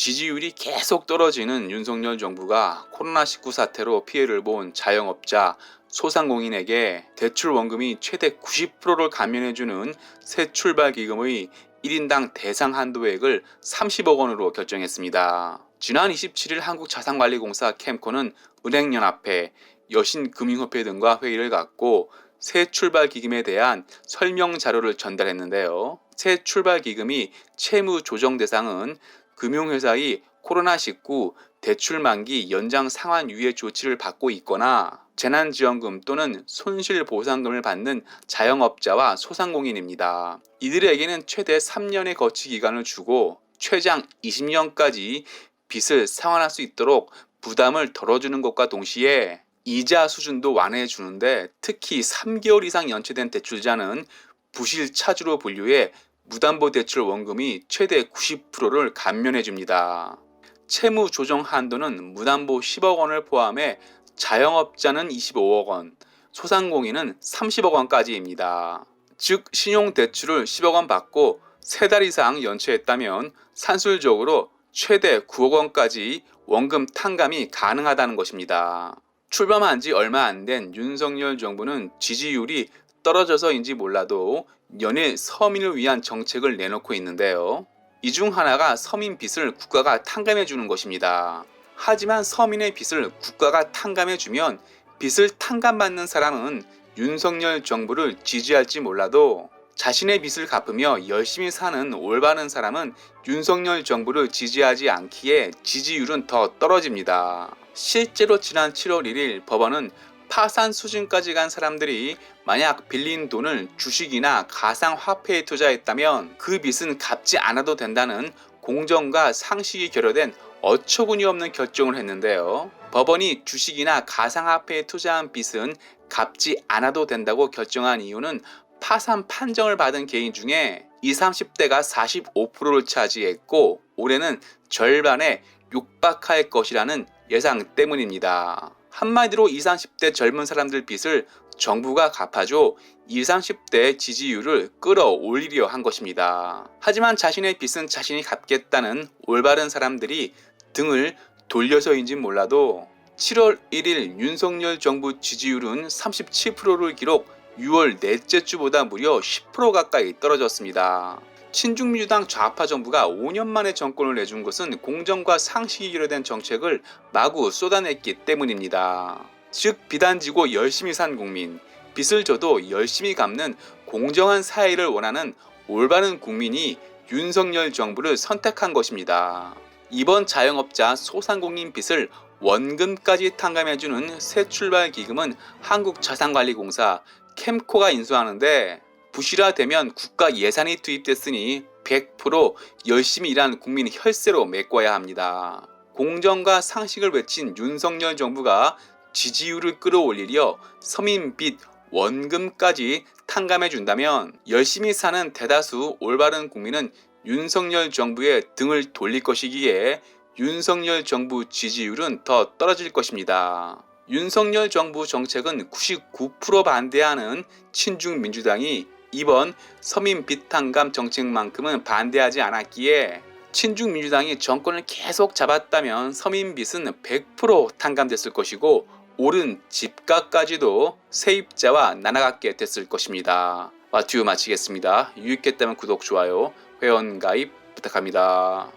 지지율이 계속 떨어지는 윤석열 정부가 코로나19 사태로 피해를 본 자영업자, 소상공인에게 대출 원금이 최대 90%를 감면해주는 새 출발 기금의 1인당 대상 한도액을 30억 원으로 결정했습니다. 지난 27일 한국자산관리공사 캠코는 은행연합회, 여신금융협회 등과 회의를 갖고 새 출발 기금에 대한 설명 자료를 전달했는데요. 새 출발 기금이 채무 조정 대상은 금융회사의 코로나19 대출 만기 연장 상환 유예 조치를 받고 있거나 재난지원금 또는 손실보상금을 받는 자영업자와 소상공인입니다. 이들에게는 최대 3년의 거치 기간을 주고 최장 20년까지 빚을 상환할 수 있도록 부담을 덜어주는 것과 동시에 이자 수준도 완화해 주는데, 특히 3개월 이상 연체된 대출자는 부실 차주로 분류해 무담보대출 원금이 최대 90%를 감면해 줍니다. 채무 조정 한도는 무담보 10억 원을 포함해 자영업자는 25억 원, 소상공인은 30억 원까지입니다. 즉 신용대출을 10억 원 받고 3달 이상 연체했다면 산술적으로 최대 9억 원까지 원금 탕감이 가능하다는 것입니다. 출범한 지 얼마 안 된 윤석열 정부는 지지율이 떨어져서인지 몰라도 연일 서민을 위한 정책을 내놓고 있는데요. 이 중 하나가 서민 빚을 국가가 탕감해 주는 것입니다. 하지만 서민의 빚을 국가가 탕감해 주면 빚을 탕감받는 사람은 윤석열 정부를 지지할지 몰라도 자신의 빚을 갚으며 열심히 사는 올바른 사람은 윤석열 정부를 지지하지 않기에 지지율은 더 떨어집니다. 실제로 지난 7월 1일 법원은 파산 수준까지 간 사람들이 만약 빌린 돈을 주식이나 가상화폐에 투자했다면 그 빚은 갚지 않아도 된다는 공정과 상식이 결여된 어처구니 없는 결정을 했는데요. 법원이 주식이나 가상화폐에 투자한 빚은 갚지 않아도 된다고 결정한 이유는 파산 판정을 받은 개인 중에 20, 30대가 45%를 차지했고 올해는 절반에 육박할 것이라는 예상 때문입니다. 한마디로 20, 30대 젊은 사람들 빚을 정부가 갚아줘 20, 30대 지지율을 끌어올리려 한 것입니다. 하지만 자신의 빚은 자신이 갚겠다는 올바른 사람들이 등을 돌려서인지 몰라도 7월 1일 윤석열 정부 지지율은 37%를 기록, 6월 넷째 주보다 무려 10% 가까이 떨어졌습니다. 친중민주당 좌파 정부가 5년 만에 정권을 내준 것은 공정과 상식이 결여된 정책을 마구 쏟아냈기 때문입니다. 즉 비단지고 열심히 산 국민, 빚을 져도 열심히 갚는 공정한 사회를 원하는 올바른 국민이 윤석열 정부를 선택한 것입니다. 이번 자영업자 소상공인 빚을 원금까지 탕감해주는 새 출발 기금은 한국자산관리공사 캠코가 인수하는데 부실화되면 국가 예산이 투입됐으니 100% 열심히 일하는 국민 혈세로 메꿔야 합니다. 공정과 상식을 외친 윤석열 정부가 지지율을 끌어올리려 서민 빚 원금까지 탕감해준다면 열심히 사는 대다수 올바른 국민은 윤석열 정부의 등을 돌릴 것이기에 윤석열 정부 지지율은 더 떨어질 것입니다. 윤석열 정부 정책은 99% 반대하는 친중민주당이 이번 서민 빚 탕감 정책만큼은 반대하지 않았기에 친중민주당이 정권을 계속 잡았다면 서민 빚은 100% 탕감됐을 것이고 오른 집값까지도 세입자와 나눠갖게 됐을 것입니다. 마튜 마치겠습니다. 유익했다면 구독, 좋아요, 회원 가입 부탁합니다.